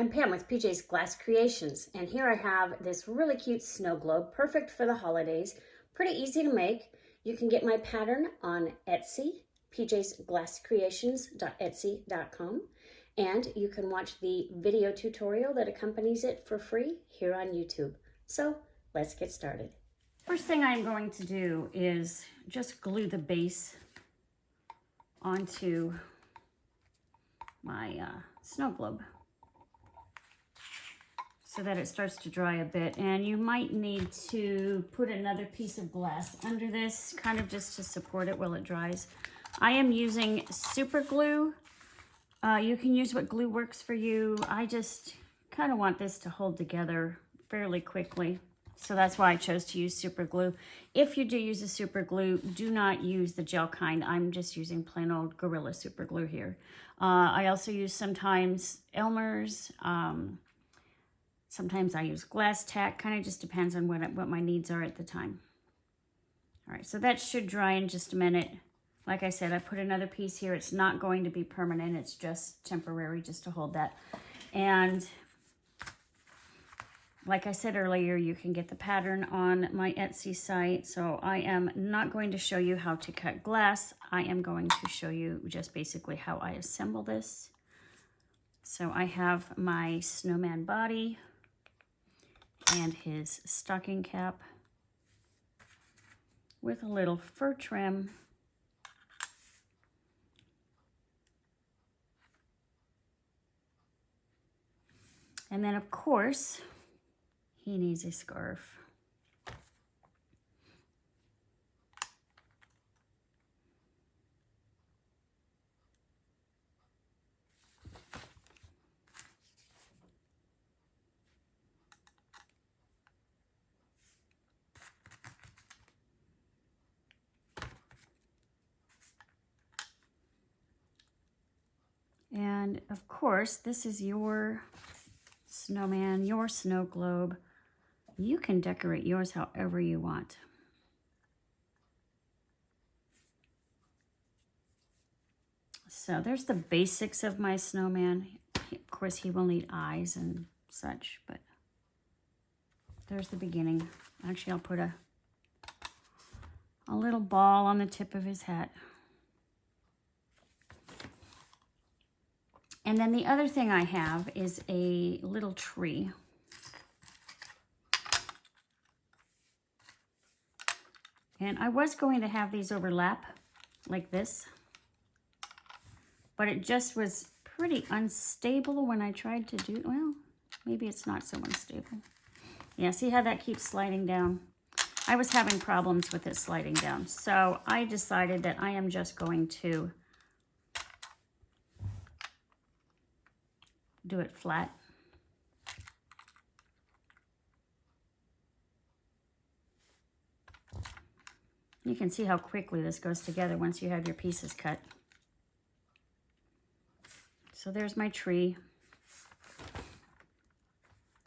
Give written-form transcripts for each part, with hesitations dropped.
I'm Pam with PJ's Glass Creations, and here I have this really cute snow globe, perfect for the holidays, pretty easy to make. You can get my pattern on Etsy, pjsglasscreations.etsy.com, and you can watch the video tutorial that accompanies it for free here on YouTube. So let's get started. First thing I'm going to do is just glue the base onto my snow globe so that it starts to dry a bit. And you might need to put another piece of glass under this, kind of just to support it while it dries. I am using super glue. You can use what glue works for you. I just kind of want this to hold together fairly quickly, so that's why I chose to use super glue. If you do use a super glue, do not use the gel kind. I'm just using plain old Gorilla super glue here. I also use sometimes Elmer's. Sometimes I use glass tack. Kind of just depends on what my needs are at the time. All right, so that should dry in just a minute. Like I said, I put another piece here. It's not going to be permanent. It's just temporary, just to hold that. And like I said earlier, you can get the pattern on my Etsy site. So I am not going to show you how to cut glass. I am going to show you just basically how I assemble this. So I have my snowman body and his stocking cap with a little fur trim. And then, of course, he needs a scarf. And of course, this is your snowman, your snow globe. You can decorate yours however you want. So there's the basics of my snowman. Of course, he will need eyes and such, but there's the beginning. Actually, I'll put a little ball on the tip of his hat. And then the other thing I have is a little tree. And I was going to have these overlap like this, but it just was pretty unstable when I tried to do, well, maybe it's not so unstable. Yeah, see how that keeps sliding down? I was having problems with it sliding down. So I decided that I am just going to do it flat. You can see how quickly this goes together once you have your pieces cut. So there's my tree.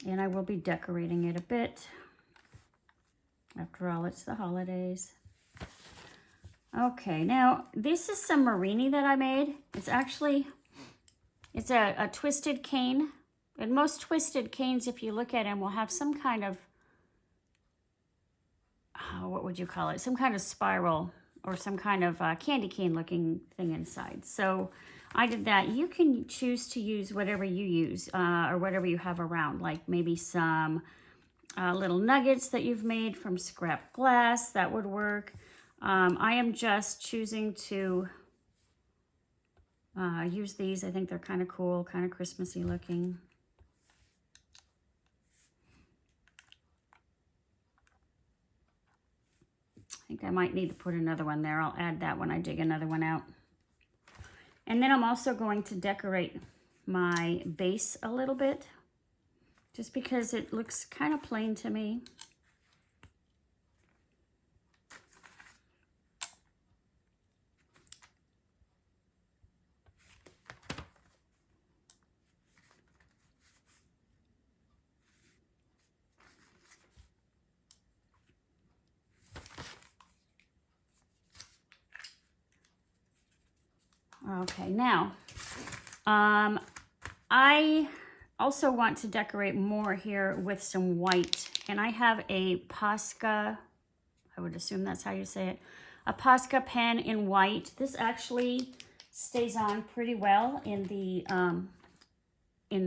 And I will be decorating it a bit. After all, it's the holidays. Okay, now this is some marini that I made. It's actually, it's a twisted cane. And most twisted canes, if you look at them, will have some kind of, what would you call it? Some kind of spiral or some kind of candy cane looking thing inside. So I did that. You can choose to use whatever you use or whatever you have around, like maybe some little nuggets that you've made from scrap glass. That would work. I am just choosing to use these. I think they're kind of cool, kind of Christmassy looking. I think I might need to put another one there. I'll add that when I dig another one out. And then I'm also going to decorate my base a little bit, just because it looks kind of plain to me. Okay, now, I also want to decorate more here with some white. And I have a Posca, I would assume that's how you say it, a Posca pen in white. This actually stays on pretty well in the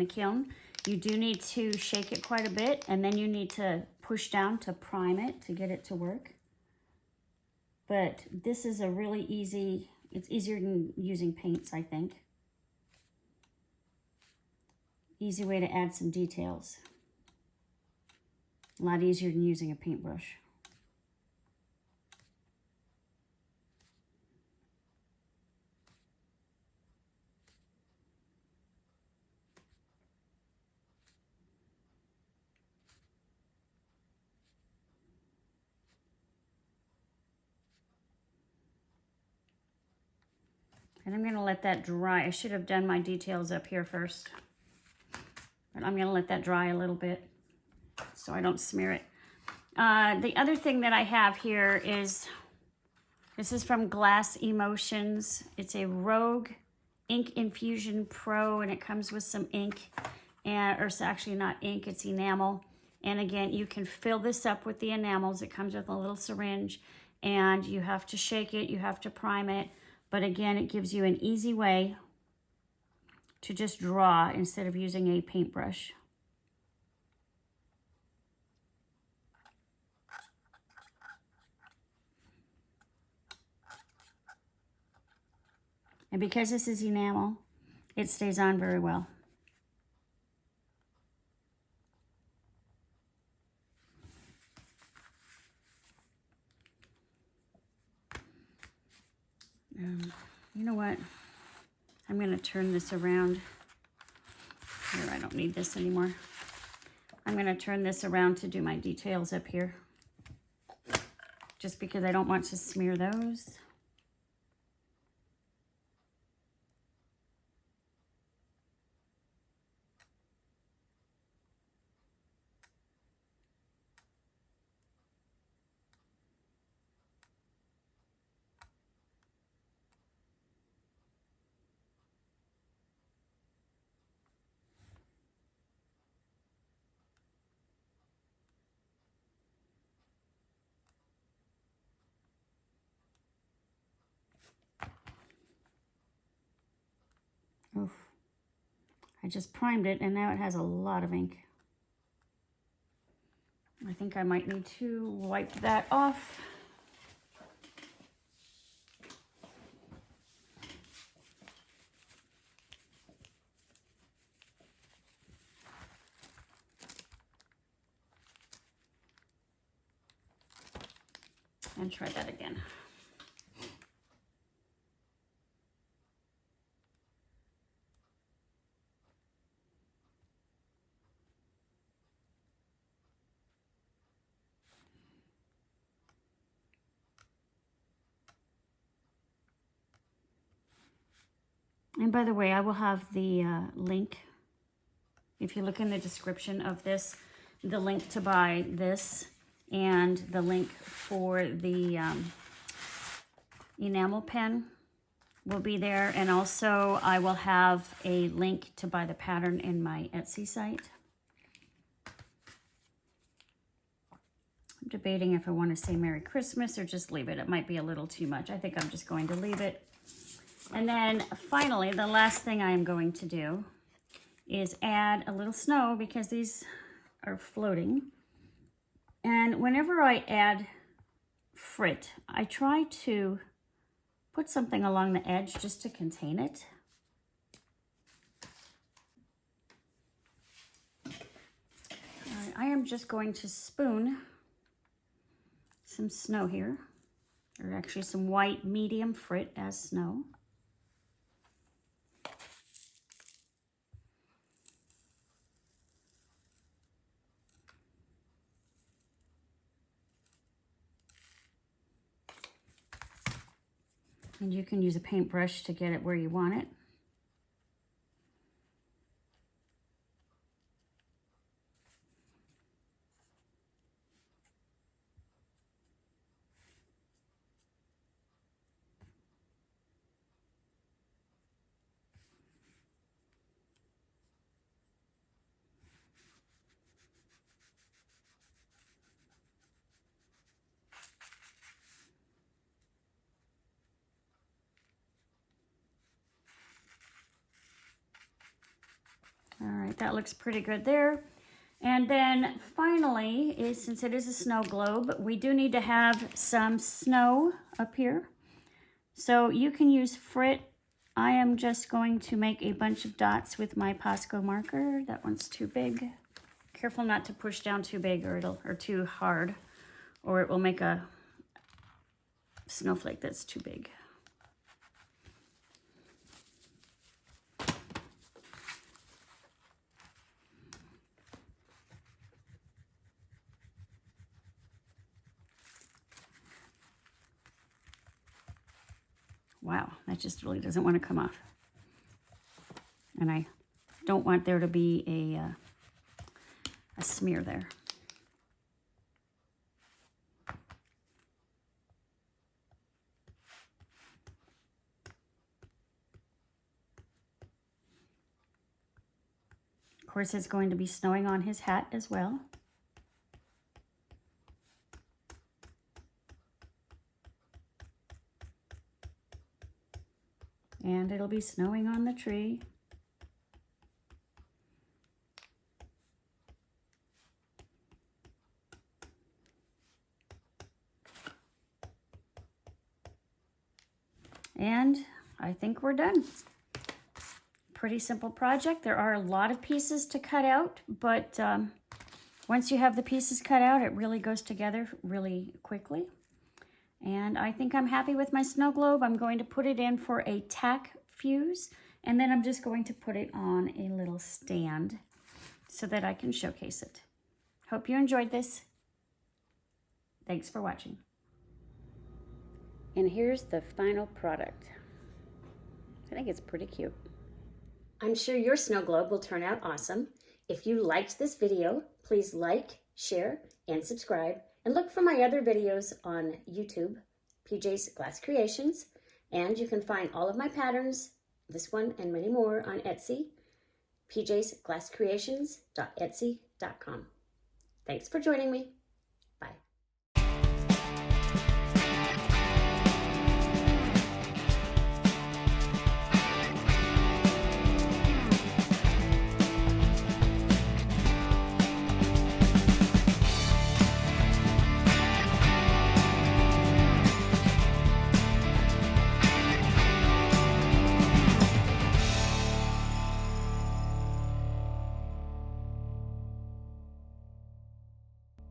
kiln. You do need to shake it quite a bit, and then you need to push down to prime it to get it to work. But this is a really easy, it's easier than using paints, I think. Easy way to add some details. A lot easier than using a paintbrush. And I'm gonna let that dry. I should have done my details up here first. But I'm gonna let that dry a little bit so I don't smear it. The other thing that I have here is, this is from Glass Emotions. It's a Rogue Ink Infusion Pro, and it comes with some ink, or it's actually not ink, it's enamel. And again, you can fill this up with the enamels. It comes with a little syringe, and you have to shake it, you have to prime it. But again, it gives you an easy way to just draw instead of using a paintbrush. And because this is enamel, it stays on very well. You know what? I'm going to turn this around. Here, I don't need this anymore. I'm going to turn this around to do my details up here, just because I don't want to smear those. Oof. I just primed it and now it has a lot of ink. I think I might need to wipe that off. And try that again. And by the way, I will have the link, if you look in the description of this, the link to buy this and the link for the enamel pen will be there. And also I will have a link to buy the pattern in my Etsy site. I'm debating if I want to say Merry Christmas or just leave it. It might be a little too much. I think I'm just going to leave it. And then finally, the last thing I am going to do is add a little snow, because these are floating. And whenever I add frit, I try to put something along the edge just to contain it. All right, I am just going to spoon some snow here, or actually some white medium frit as snow. And you can use a paintbrush to get it where you want it. All right, that looks pretty good there. And then finally, since it is a snow globe, we do need to have some snow up here. So you can use frit. I am just going to make a bunch of dots with my Posco marker. That one's too big. Careful not to push down too big or too hard, or it will make a snowflake that's too big. Wow, that just really doesn't want to come off. And I don't want there to be a smear there. Of course, it's going to be snowing on his hat as well. And it'll be snowing on the tree. And I think we're done. Pretty simple project. There are a lot of pieces to cut out, but once you have the pieces cut out, it really goes together really quickly. And I think I'm happy with my snow globe. I'm going to put it in for a TACK fuse, and then I'm just going to put it on a little stand so that I can showcase it. Hope you enjoyed this. Thanks for watching. And here's the final product. I think it's pretty cute. I'm sure your snow globe will turn out awesome. If you liked this video, please like, share, and subscribe. And look for my other videos on YouTube, PJ's Glass Creations. And you can find all of my patterns, this one and many more, on Etsy, pjsglasscreations.etsy.com. Thanks for joining me.